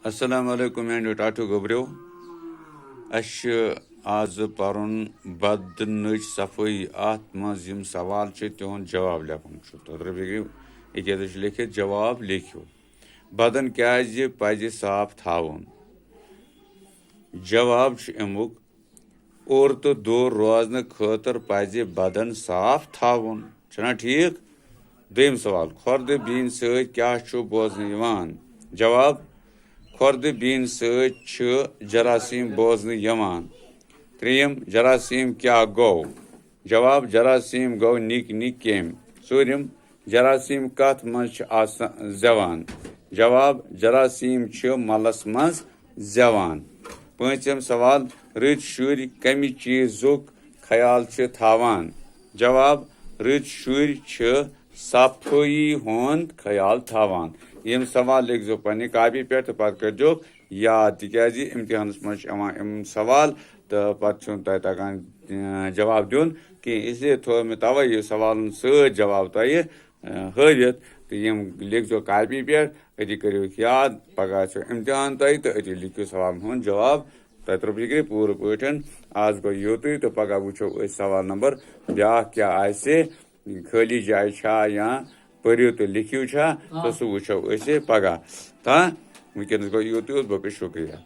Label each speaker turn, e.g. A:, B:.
A: अस्सलाम वालेकुम एंड टाटू गोब्रो आज पर्न बदनच सफाई अत मज सवाल तिहद जवाब लेखन ये लिखित जवाब लिखियो बदन क्या पज साफ थावन जवाब अमुक और तो दूर रोजन खतर पज बदन साफ थावन छना ठीक। दोयम सवाल खुर्द बीन सत क्या बोजन जवाब खुर्द बीन सत जरासीम बोजन यवान। त्रेयम जरासीम क्या गो जवाब जरासीम गो निक निक केम। चूरम जरासीम कथ मज जवान जवाब जरासीम मलस मज जवान। पांचम सवाल रत शुर कमि चीजुक ख्याल थावान जवाब रत शुर सफाई हुंद ख्याल थावान। यम सवाल लिखो पे कापी पे तो पे कर याद तिज इम्तिहानस मज सवाल तो पे तगान जवाब दिन कि इसलिए थो मे तवे यह सवाल सत जवाब तह हवित तो यम लिखो कापी पे अति करो याद पगह इम्तिहान तह तो अति लिखो सवाल हुंद जवाब तह त्रो फिक्र पूर पन। आज गो योत तो पगह वो सवाल नंबर ब्या क्या खाली जाय या पढ़ो तो लिखियो तो सह वो पगह ता वनकस गो योत शुक्रिया।